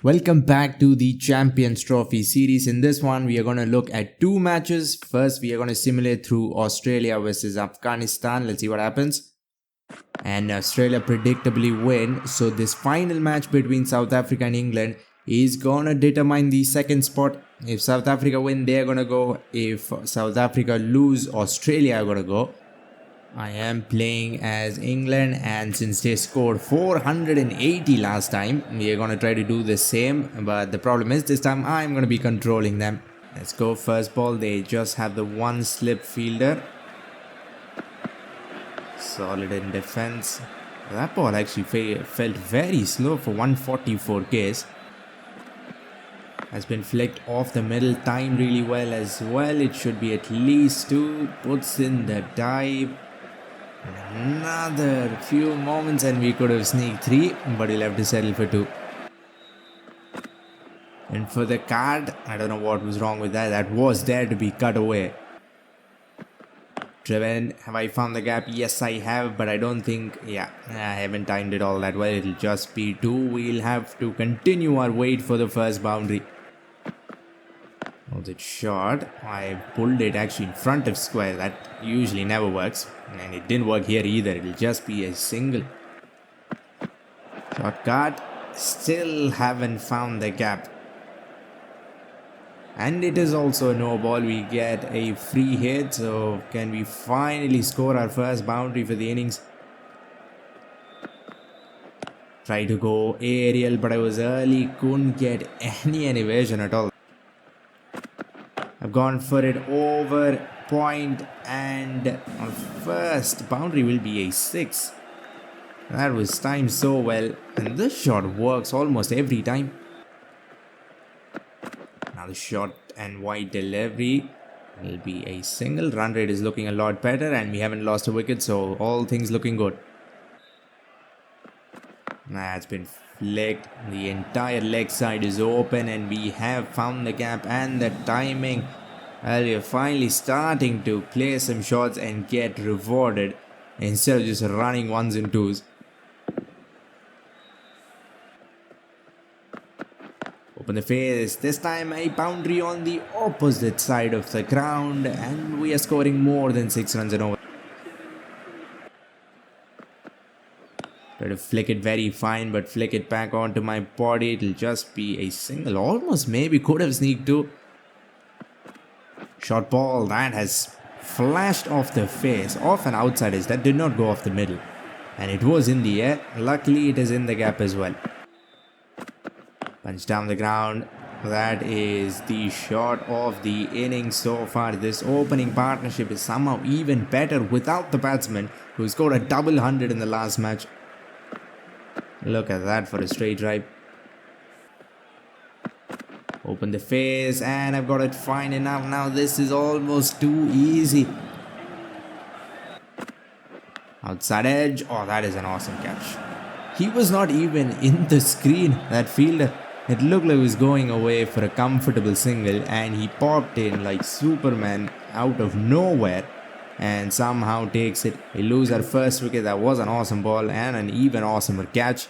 Welcome back to the Champions Trophy series. In this one, we are going to look at two matches. First, we are going to simulate through Australia versus Afghanistan. Let's see what happens. And Australia predictably win. So this final match between South Africa and England is going to determine the second spot. If South Africa win, they are going to go. If South Africa lose, Australia are going to go. I am playing as England, and since they scored 480 last time, we are going to try to do the same, but the problem is this time I'm going to be controlling them. Let's go. First ball, they just have the one slip fielder. Solid in defense. That ball actually felt very slow for 144 Ks. Has been flicked off the middle, timed really well as well. It should be at least two. Puts in the dive. Another few moments and we could have sneaked three, but we'll have to settle for two. And for the card, I don't know what was wrong with that. That was there to be cut away. Driven, have I found the gap? Yes, I have, but I don't think, I haven't timed it all that well. It'll just be two. We'll have to continue our wait for the first boundary. Was it short? I pulled it actually in front of square. That usually never works. And it didn't work here either. It'll just be a single. Short card. Still haven't found the gap. And it is also a no ball. We get a free hit. So can we finally score our first boundary for the innings? Try to go aerial, but I was early. Couldn't get any evasion at all. I've gone for it over point, and our first boundary will be a 6. That was timed so well, and this shot works almost every time. Now the short and wide delivery will be a single. Run rate is looking a lot better, and we haven't lost a wicket, so all things looking good. That's been flicked. The entire leg side is open and we have found the gap and the timing. Well, we're finally starting to play some shots and get rewarded instead of just running ones and twos. Open the face. This time a boundary on the opposite side of the ground and we are scoring more than 6 runs an over. Try to flick it very fine, but flick it back onto my body. It'll just be a single. Almost maybe could have sneaked two. Short ball. That has flashed off the face. Off an outside edge. That did not go off the middle. And it was in the air. Luckily it is in the gap as well. Punch down the ground. That is the shot of the innings so far. This opening partnership is somehow even better without the batsman who scored a double 100 in the last match. Look at that for a straight drive. Open the face and I've got it fine enough. Now this is almost too easy. Outside edge. Oh, that is an awesome catch. He was not even in the screen, that fielder. It looked like he was going away for a comfortable single and he popped in like Superman out of nowhere and somehow takes it. We lose our first wicket. That was an awesome ball and an even awesomer catch.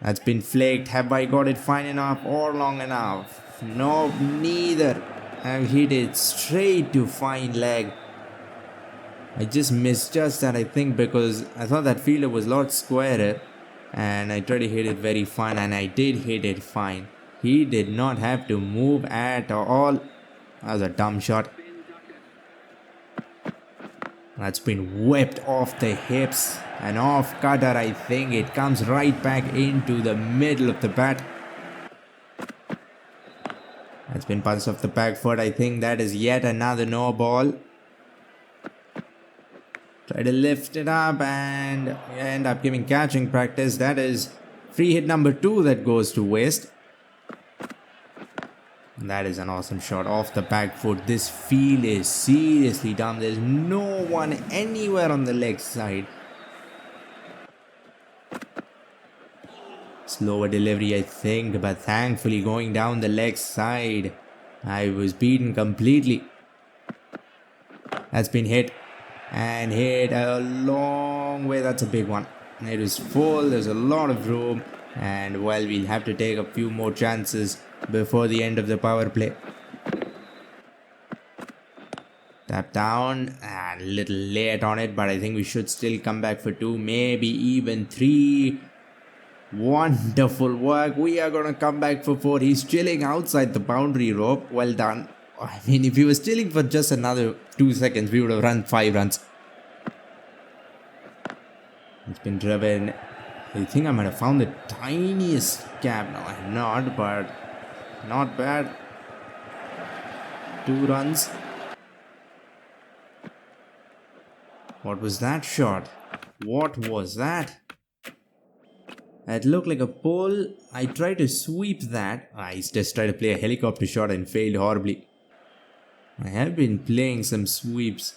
That's been flaked. Have I got it fine enough or long enough? No, neither. I've hit it straight to fine leg. I just misjudged that, I think, because I thought that fielder was a lot squarer and I tried to hit it very fine and I did hit it fine. He did not have to move at all. That was a dumb shot. That's been whipped off the hips. An off cutter, I think. It comes right back into the middle of the bat. That's been punched off the back foot. I think that is yet another no ball. Try to lift it up and end up giving catching practice. That is free hit number 2 that goes to waste. That is an awesome shot off the back foot. This field is seriously dumb. There's no one anywhere on the leg side. Slower delivery, I think, but thankfully going down the leg side. I was beaten completely. That's been hit. And hit a long way. That's a big one. It was full. There's a lot of room. And well, we'll have to take a few more chances before the end of the power play. Tap down and a little late on it, but I think we should still come back for 2, maybe even 3. Wonderful work. We are going to come back for 4. He's chilling outside the boundary rope. Well done. I mean, if he was chilling for just another 2 seconds, we would have run 5 runs. It's been driven. I think I might have found the tiniest gap. No, I'm not, but not bad. 2 runs. What was that shot? What was that? It looked like a pole. I tried to sweep that. I just tried to play a helicopter shot and failed horribly. I have been playing some sweeps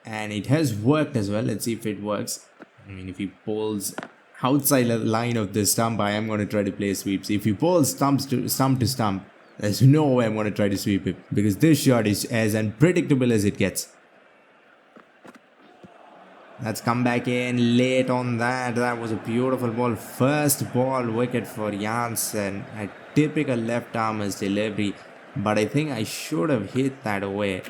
and it has worked as well. Let's see if it works. I mean, if he pulls outside the line of the stump, I am going to try to play sweeps. If he pulls stump to stump, there's no way I'm going to try to sweep it, because this shot is as unpredictable as it gets. Let's come back in late on that. That was a beautiful ball. First ball wicket for Jansen. A typical left armer's delivery. But I think I should have hit that away.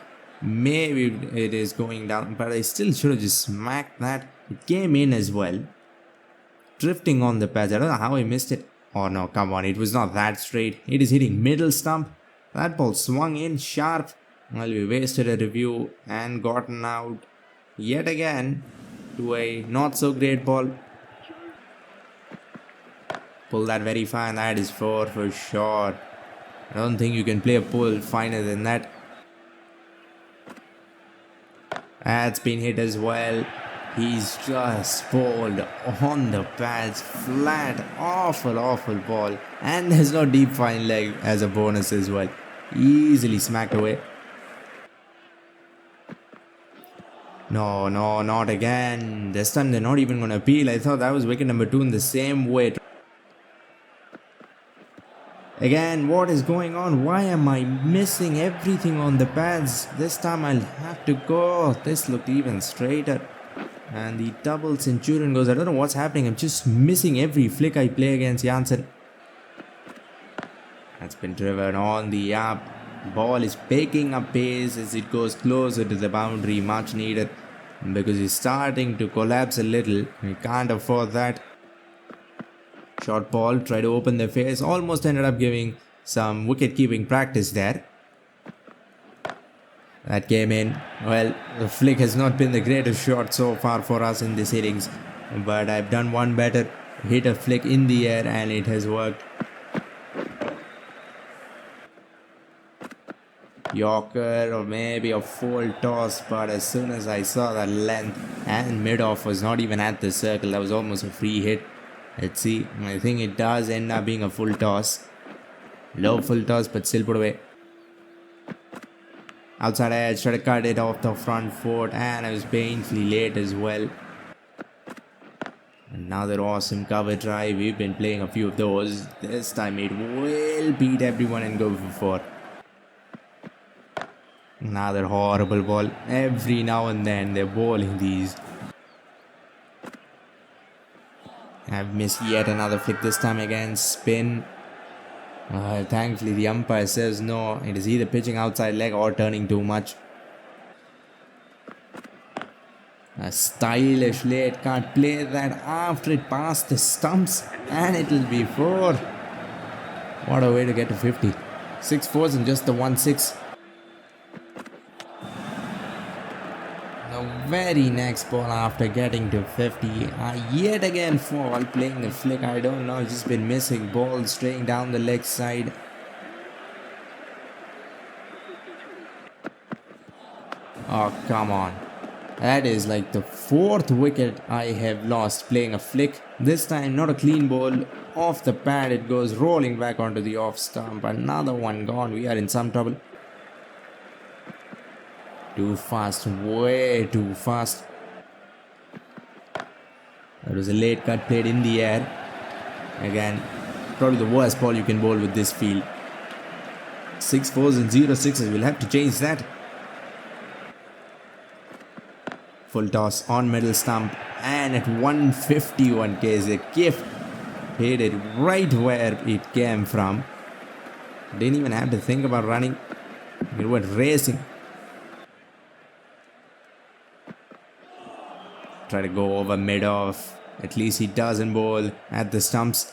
Maybe it is going down, but I still should have just smacked that. It came in as well. Drifting on the pads. I don't know how I missed it. Oh no, come on. It was not that straight. It is hitting middle stump. That ball swung in sharp. Well, we wasted a review and gotten out yet again to a not so great ball. Pull that very fine. That is 4 for sure. I don't think you can play a pull finer than that. That's been hit as well. He's just bowled on the pads. Flat. Awful ball. And there's no deep fine leg as a bonus as well. Easily smacked away. No, not again. This time they're not even going to appeal. I thought that was wicket number 2 in the same way. Again, what is going on? Why am I missing everything on the pads? This time I'll have to go. This looked even straighter. And the double centurion goes. I don't know what's happening. I'm just missing every flick I play against Jansen. That's been driven on the up. Ball is picking up pace as it goes closer to the boundary. Much needed, because he's starting to collapse a little. We can't afford that. Short ball, try to open the face. Almost ended up giving some wicket keeping practice there. That came in. Well, the flick has not been the greatest shot so far for us in this innings, but I've done one better. Hit a flick in the air and it has worked. Yorker or maybe a full toss, but as soon as I saw that length and mid-off was not even at the circle, that was almost a free hit. Let's see. I think it does end up being a full toss. Low full toss, but still put away. Outside edge, try to cut it off the front foot, and I was painfully late as well. Another awesome cover drive. We've been playing a few of those. This time it will beat everyone and go for 4. Another horrible ball. Every now and then they're bowling these. I've missed yet another flick, this time again. Spin. Thankfully the umpire says no. It is either pitching outside leg or turning too much. A stylish late can't play that after it passed the stumps, and it will be 4. What a way to get to 50. 6 4s and just the 1-6. The very next ball after getting to 50, yet again fall, playing the flick. I don't know, just been missing balls straying down the leg side. Oh, come on. That is like the 4th wicket I have lost playing a flick. This time not a clean ball. Off the pad it goes rolling back onto the off stump. Another one gone. We are in some trouble. Too fast, way too fast. That was a late cut played in the air. Again, probably the worst ball you can bowl with this field. 6 4s and 0 6s. We'll have to change that. Full toss on middle stump, and at 151 k's a gift. Hit it right where it came from. Didn't even have to think about running. It went racing. Try to go over mid-off. At least he doesn't bowl at the stumps.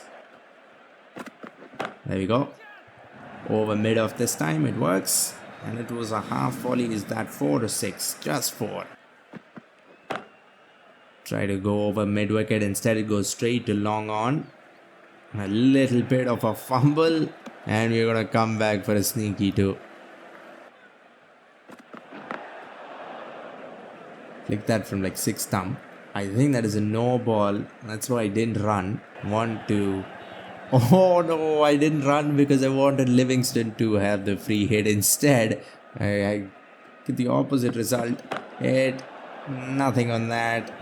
There we go. Over mid-off this time. It works. And it was a half volley. Is that 4 or 6? Just 4. Try to go over mid-wicket. Instead it goes straight to long on. A little bit of a fumble. And we're going to come back for a sneaky 2. Click that from like 6 thumb. I think that is a no ball. That's why I didn't run. 1, 2. Oh no, I didn't run because I wanted Livingston to have the free hit. Instead, I get the opposite result. Hit. Nothing on that.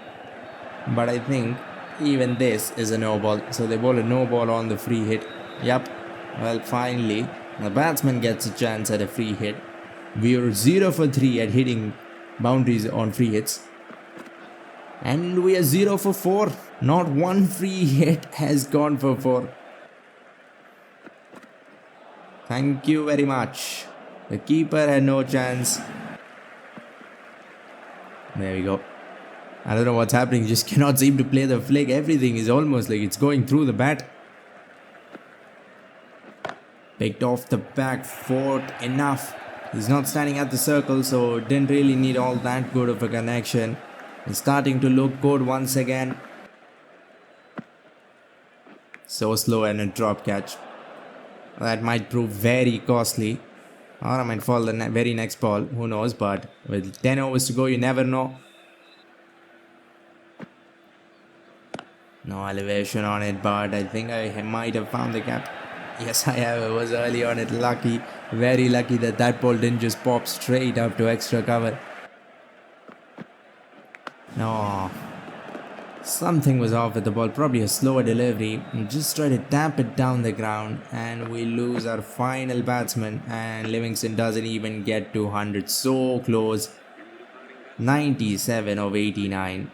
But I think even this is a no ball. So they bowl a no ball on the free hit. Yup. Well, finally, the batsman gets a chance at a free hit. We are 0 for 3 at hitting boundaries on free hits. And we are 0 for 4. Not one free hit has gone for 4. Thank you very much. The keeper had no chance. There we go. I don't know what's happening. Just cannot seem to play the flick. Everything is almost like it's going through the bat. Picked off the back foot enough. He's not standing at the circle, so didn't really need all that good of a connection. It's starting to look good once again. So slow and a drop catch. That might prove very costly. Or I might fall the very next ball. Who knows, but with 10 overs to go, you never know. No elevation on it, but I think I might have found the gap. Yes, I have. I was early on it. Lucky. Very lucky that that ball didn't just pop straight up to extra cover. No. Something was off with the ball. Probably a slower delivery. Just try to tap it down the ground. And we lose our final batsman. And Livingston doesn't even get to 100. So close. 97 of 89.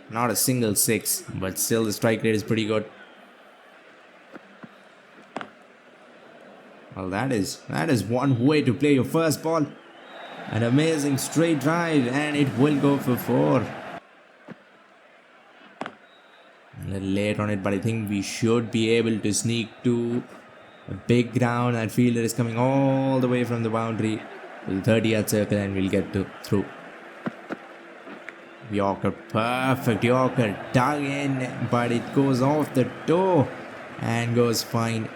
Not a single 6. But still the strike rate is pretty good. Well, that is one way to play your first ball. An amazing straight drive, and it will go for 4. A little late on it, but I think we should be able to sneak to a big ground. That fielder is coming all the way from the boundary to the 30-yard circle, and we'll get through. Yorker, perfect Yorker, dug in, but it goes off the toe and goes fine.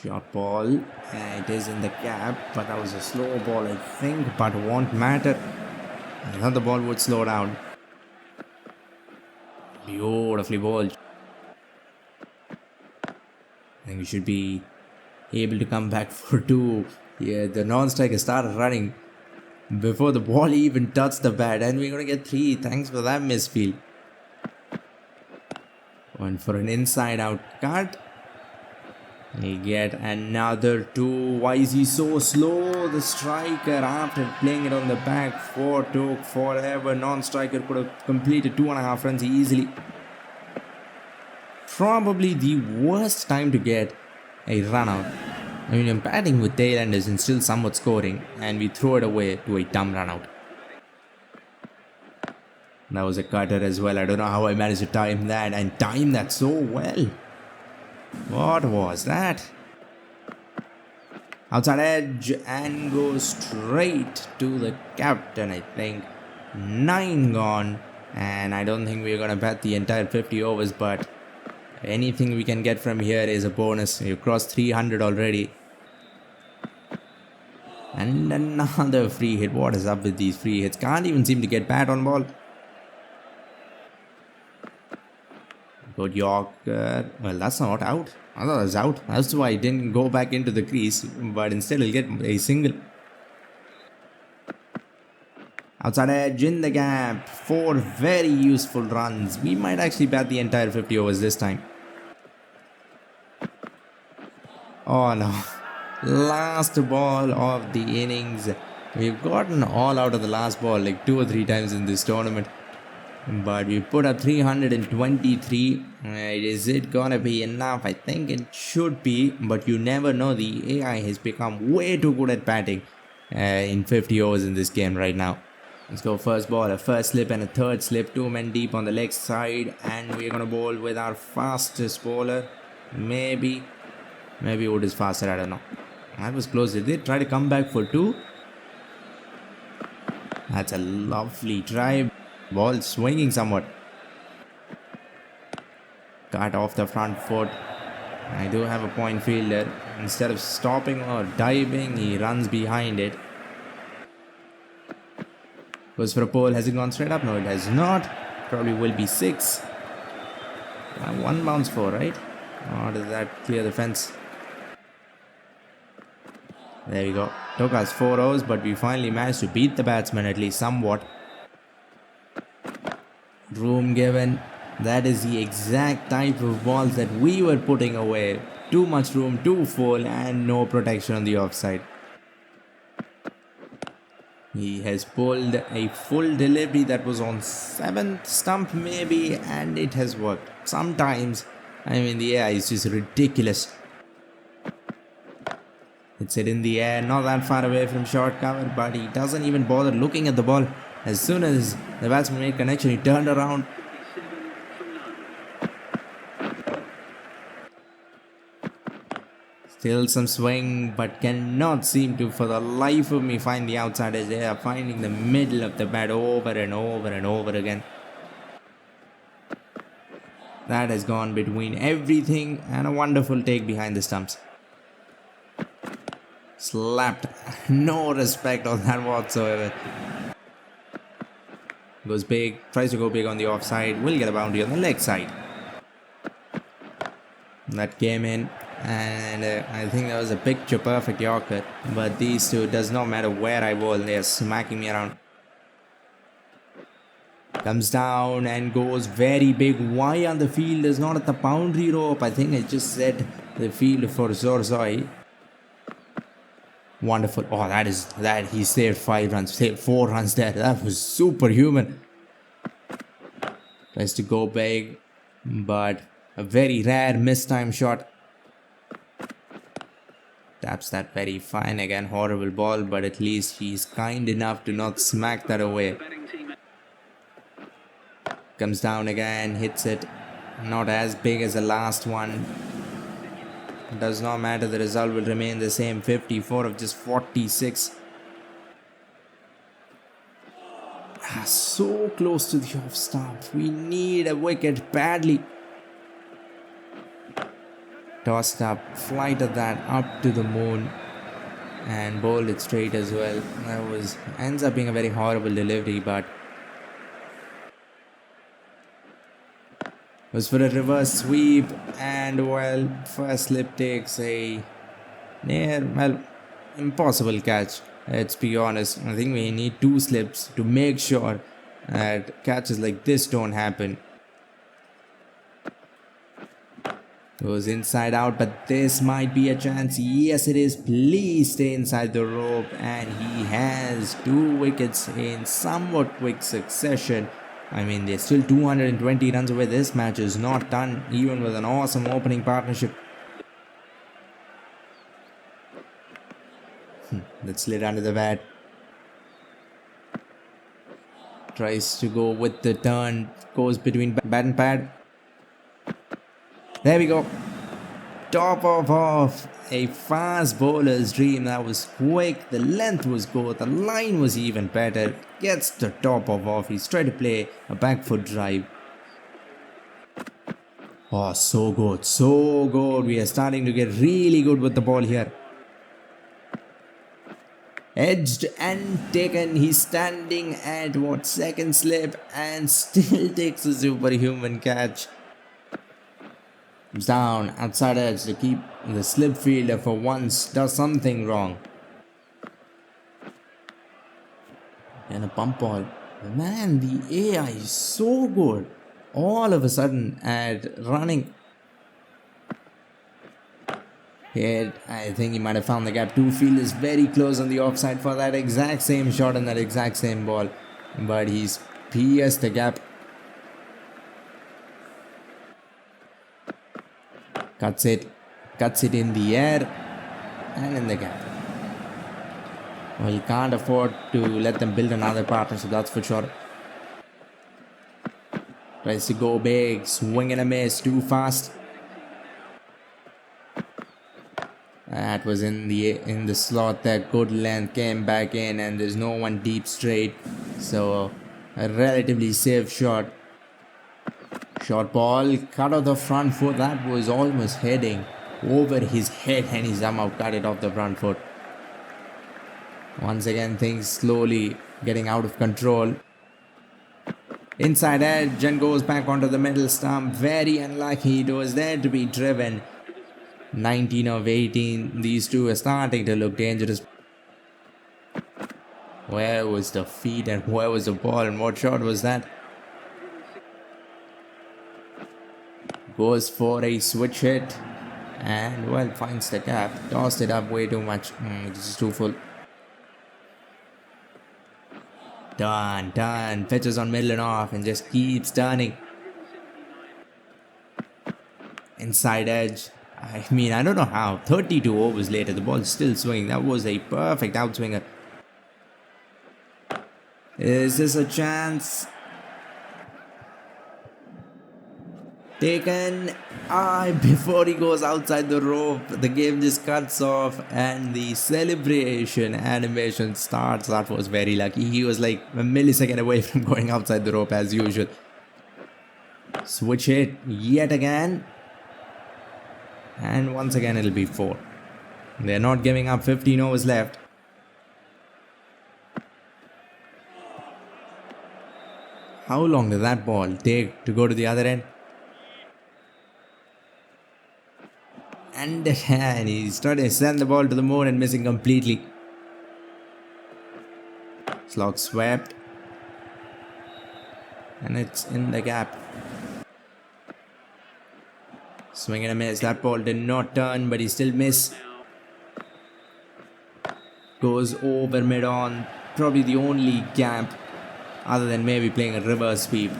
Short ball, and it is in the gap, but that was a slow ball, I think, but won't matter. I thought the ball would slow down. Beautifully bowled. I think we should be able to come back for 2. Yeah, the non-striker started running before the ball even touched the bat, and we're going to get 3. Thanks for that misfield. Went for an inside-out cut. We get another 2. Why is he so slow? The striker, after playing it on the back 4, took forever. Non-striker could have completed 2.5 runs easily. Probably the worst time to get a run out. I mean, I'm batting with tail-enders and still somewhat scoring, and we throw it away to a dumb run out. That was a cutter as well. I don't know how I managed to time that, and time that so well. What was that? Outside edge and goes straight to the captain, I think. 9 gone, and I don't think we're going to bat the entire 50 overs, but anything we can get from here is a bonus. We've crossed 300 already. And another free hit. What is up with these free hits? Can't even seem to get bat on ball. Good Yorker. Well, that's not out. I thought it was out. That's why I didn't go back into the crease. But instead, he'll get a single. Outside edge in the gap. 4 very useful runs. We might actually bat the entire 50 overs this time. Oh no. Last ball of the innings. We've gotten all out of the last ball like 2 or 3 times in this tournament. But we put up 323. Is it gonna be enough? I think it should be, but you never know. The AI has become way too good at batting in 50 overs in this game right now. Let's go first ball, a first slip and a third slip, 2 men deep on the leg side, and we're gonna bowl with our fastest bowler. Maybe Wood is faster, I don't know. That was close. Did they try to come back for 2? That's a lovely try. Ball swinging somewhat. Cut off the front foot. I do have a point fielder. Instead of stopping or diving, he runs behind it. Goes for a pole. Has it gone straight up? No, it has not. Probably will be 6. 1 bounce 4, right? Or does that clear the fence? There we go. Took us 4 overs, but we finally managed to beat the batsman at least somewhat. Room given. That is the exact type of balls that we were putting away. Too much room, too full, and no protection on the offside. He has pulled a full delivery that was on 7th stump maybe, and it has worked. Sometimes, the AI is just ridiculous. It's it in the air, not that far away from short cover, but he doesn't even bother looking at the ball. As soon as the batsman made connection, he turned around. Still some swing, but cannot seem to, for the life of me, find the outside edge. They are finding the middle of the bat over and over and over again. That has gone between everything and a wonderful take behind the stumps. Slapped. No respect on that whatsoever. Goes big. Tries to go big on the offside. Will get a boundary on the leg side. That came in. And I think that was a picture perfect Yorker. But these two, does not matter where I bowl, they are smacking me around. Comes down and goes very big. Why on the field is not at the boundary rope? I think I just said the field for Zorzoi. Wonderful. Oh, that he saved 5 runs, saved 4 runs there. That was superhuman. Tries to go big, but a very rare mistime shot. Taps that very fine. Again, horrible ball, but at least he's kind enough to not smack that away. Comes down again, hits it. Not as big as the last one. Does not matter, the result will remain the same. 54 of just 46. So close to the off stump. We need a wicket badly. Tossed up, flighted that up to the moon and bowled it straight as well. That ends up being a very horrible delivery, but was for a reverse sweep, and first slip takes a impossible catch. Let's be honest. I think we need 2 slips to make sure that catches like this don't happen. Goes inside out, but this might be a chance. Yes, it is. Please stay inside the rope. And he has 2 wickets in somewhat quick succession. They're still 220 runs away. This match is not done, even with an awesome opening partnership. That slid under the bat. Tries to go with the turn. Goes between bat and pad. There we go. Top of off. A fast bowler's dream. That was quick. The length was good. The line was even better. Gets the top of off. He's trying to play a back foot drive. Oh, so good. So good. We are starting to get really good with the ball here. Edged and taken. He's standing at 2nd slip and still takes a superhuman catch. Comes down, outside edge to keep the slip fielder for once does something wrong. And a bump ball. Man, the AI is so good. All of a sudden at running. Here, I think he might have found the gap. 2 fielders very close on the offside for that exact same shot and that exact same ball. But he's pierced the gap. Cuts it in the air and in the gap. Well, he can't afford to let them build another partnership, that's for sure. Tries to go big, swing and a miss, too fast. That was in the slot there. Good length, came back in, and there's no one deep straight. So a relatively safe shot. Short ball, cut off the front foot. That was almost heading over his head, and he somehow cut it off the front foot. Once again, things slowly getting out of control. Inside edge and goes back onto the middle stump. Very unlucky. It was there to be driven. 19 of 18. These two are starting to look dangerous. Where was the feet and where was the ball and what shot was that? Goes for a switch hit and well finds the gap. Tossed it up way too much. This is too full. Turn. Pitches on middle and off and just keeps turning. Inside edge. I mean, I don't know how. 32 overs later, the ball's still swinging. That was a perfect outswinger. Is this a chance? Taken. Before he goes outside the rope, the game just cuts off and the celebration animation starts. That was very lucky. He was like a millisecond away from going outside the rope as usual. Switch hit yet again. And once again it'll be 4. They're not giving up. 15 overs left. How long did that ball take to go to the other end? And he's trying to send the ball to the moon and missing completely. Slog swept. And it's in the gap. Swing and a miss. That ball did not turn, but he still missed. Goes over mid-on. Probably the only gap other than maybe playing a reverse sweep.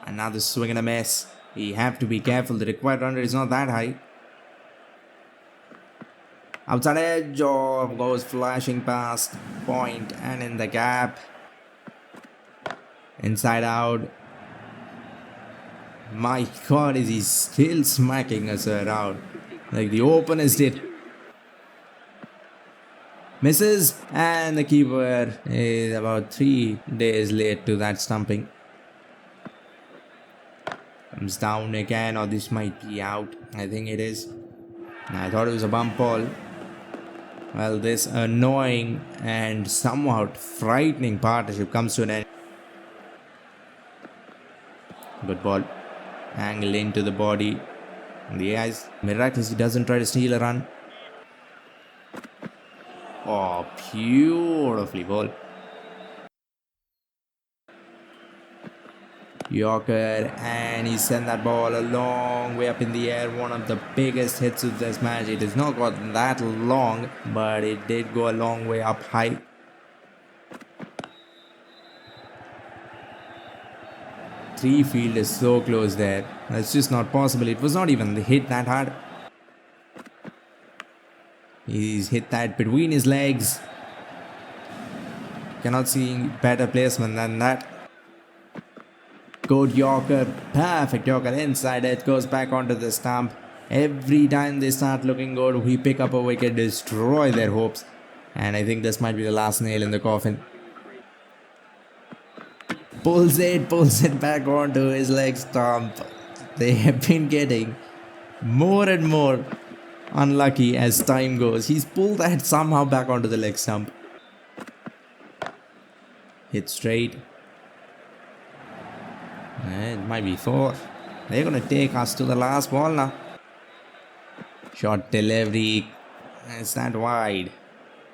Another swing and a miss. You have to be careful. The required run rate is not that high. Outside edge goes flashing past point and in the gap. Inside out. My God, is he still smacking us around like the openers did. Misses and the keeper is about 3 days late to that stumping. Comes down again, or this might be out. I think it is. I thought it was a bump ball. Well, this annoying and somewhat frightening partnership comes to an end. Good ball. Angle into the body. The eyes miraculously doesn't try to steal a run. Oh, beautifully ball. Yorker, and he sent that ball a long way up in the air. One of the biggest hits of this match. It has not gotten that long, but it did go a long way up high. Three field is so close there. That's just not possible. It was not even hit that hard. He's hit that between his legs. Cannot see better placement than that. Good Yorker, perfect Yorker inside it, goes back onto the stump. Every time they start looking good, we pick up a wicket, destroy their hopes. And I think this might be the last nail in the coffin. Pulls it back onto his leg stump. They have been getting more and more unlucky as time goes. He's pulled that somehow back onto the leg stump. Hit straight. It might be 4. They're going to take us to the last ball now. Short delivery. Is that wide?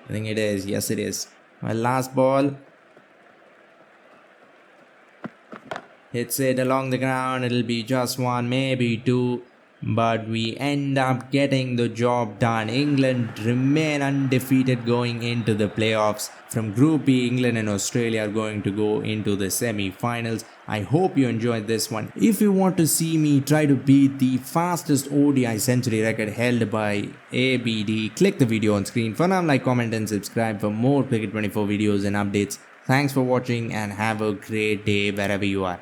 I think it is. Yes, it is. My last ball. Hits it along the ground. It'll be just 1, maybe 2. but we end up getting the job done. England remain undefeated going into the playoffs. From Group B, England and Australia are going to go into the semi-finals. I hope you enjoyed this one. If you want to see me try to beat the fastest ODI century record held by ABD, click the video on screen. For now, like, comment and subscribe for more Cricket 24 videos and updates. Thanks for watching and have a great day wherever you are.